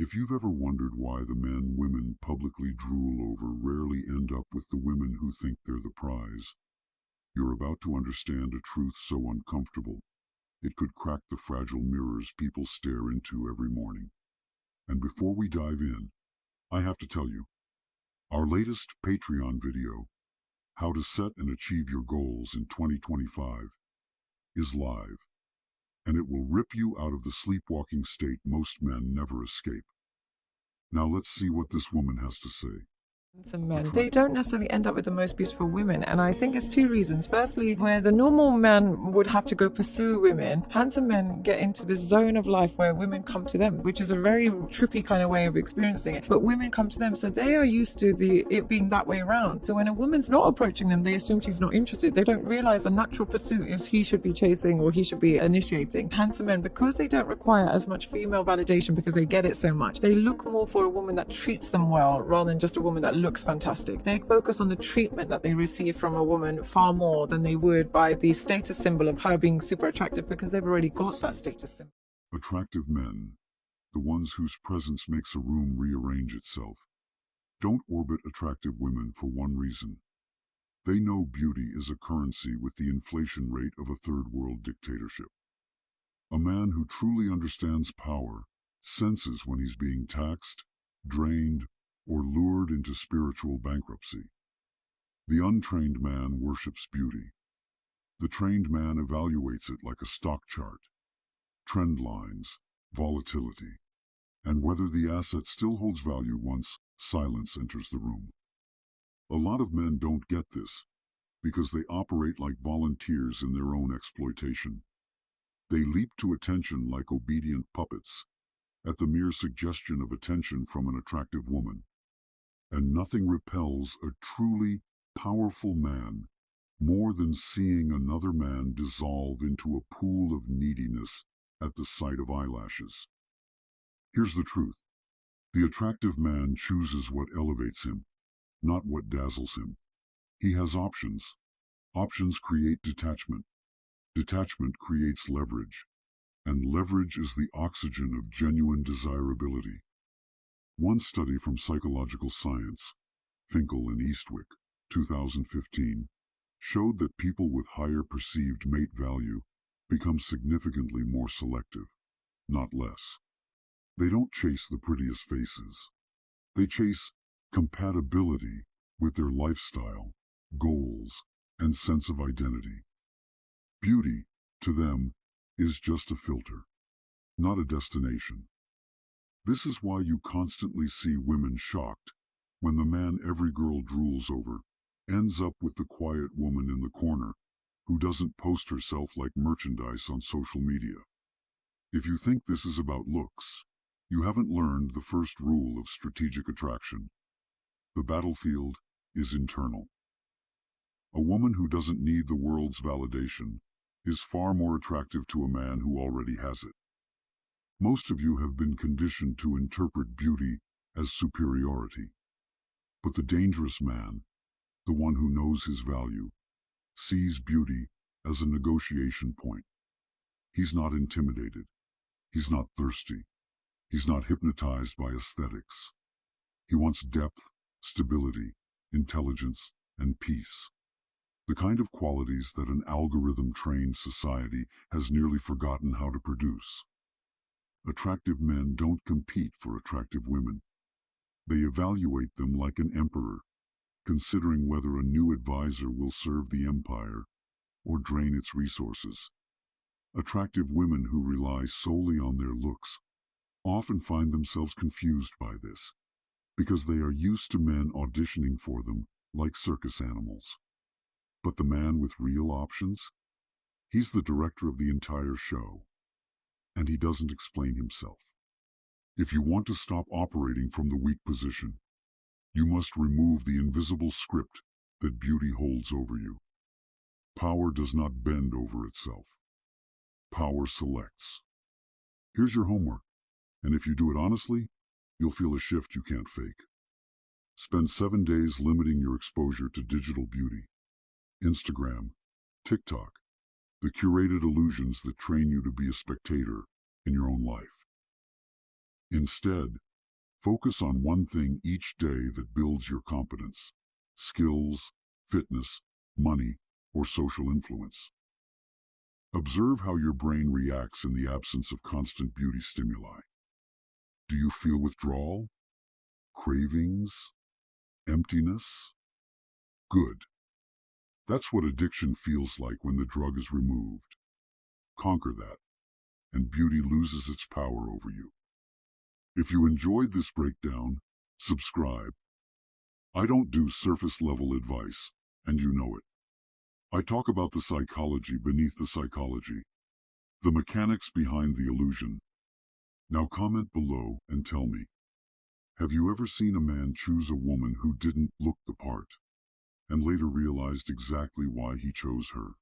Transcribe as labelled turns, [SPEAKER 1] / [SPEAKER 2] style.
[SPEAKER 1] If you've ever wondered why the men women publicly drool over rarely end up with the women who think they're the prize, you're about to understand a truth so uncomfortable it could crack the fragile mirrors people stare into every morning. And before we dive in, I have to tell you, our latest Patreon video, How to Set and Achieve Your Goals in 2025, is live, and it will rip you out of the sleepwalking state most men never escape. Now let's see what this woman has to say.
[SPEAKER 2] Some men, they don't necessarily end up with the most beautiful women, and I think it's two reasons. Firstly, where the normal man would have to go pursue women, handsome men get into this zone of life where women come to them, which is a very trippy kind of way of experiencing it, but women come to them, so they are used to it being that way around. So when a woman's not approaching them, they assume she's not interested. They don't realize a natural pursuit is he should be chasing or he should be initiating. Handsome men, because they don't require as much female validation because they get it so much, they look more for a woman that treats them well rather than just a woman that looks fantastic. They focus on the treatment that they receive from a woman far more than they would by the status symbol of her being super attractive, because they've already got that status symbol.
[SPEAKER 1] Attractive men, the ones whose presence makes a room rearrange itself, don't orbit attractive women for one reason. They know beauty is a currency with the inflation rate of a third world dictatorship. A man who truly understands power senses when he's being taxed, drained, or lured into spiritual bankruptcy. The untrained man worships beauty. The trained man evaluates it like a stock chart, trend lines, volatility, and whether the asset still holds value once silence enters the room. A lot of men don't get this because they operate like volunteers in their own exploitation. They leap to attention like obedient puppets at the mere suggestion of attention from an attractive woman. And nothing repels a truly powerful man more than seeing another man dissolve into a pool of neediness at the sight of eyelashes. Here's the truth. The attractive man chooses what elevates him, not what dazzles him. He has options. Options create detachment. Detachment creates leverage. And leverage is the oxygen of genuine desirability. One study from Psychological Science, Finkel and Eastwick, 2015, showed that people with higher perceived mate value become significantly more selective, not less. They don't chase the prettiest faces. They chase compatibility with their lifestyle, goals, and sense of identity. Beauty, to them, is just a filter, not a destination. This is why you constantly see women shocked when the man every girl drools over ends up with the quiet woman in the corner who doesn't post herself like merchandise on social media. If you think this is about looks, you haven't learned the first rule of strategic attraction. The battlefield is internal. A woman who doesn't need the world's validation is far more attractive to a man who already has it. Most of you have been conditioned to interpret beauty as superiority. But the dangerous man, the one who knows his value, sees beauty as a negotiation point. He's not intimidated. He's not thirsty. He's not hypnotized by aesthetics. He wants depth, stability, intelligence, and peace. The kind of qualities that an algorithm-trained society has nearly forgotten how to produce. Attractive men don't compete for attractive women. They evaluate them like an emperor, considering whether a new advisor will serve the empire or drain its resources. Attractive women who rely solely on their looks often find themselves confused by this, because they are used to men auditioning for them like circus animals. But the man with real options? He's the director of the entire show. And he doesn't explain himself. If you want to stop operating from the weak position, you must remove the invisible script that beauty holds over you. Power does not bend over itself. Power selects. Here's your homework, and if you do it honestly, you'll feel a shift you can't fake. Spend 7 days limiting your exposure to digital beauty. Instagram, TikTok, the curated illusions that train you to be a spectator in your own life. Instead, Focus on one thing each day that builds your competence, skills, fitness, money, or social influence. Observe how your brain reacts in the absence of constant beauty stimuli. Do you feel withdrawal, cravings, emptiness? Good. That's what addiction feels like when the drug is removed. Conquer that, and beauty loses its power over you. If you enjoyed this breakdown, subscribe. I don't do surface-level advice, and you know it. I talk about the psychology beneath the psychology, the mechanics behind the illusion. Now comment below and tell me, have you ever seen a man choose a woman who didn't look the part, and later realized exactly why he chose her?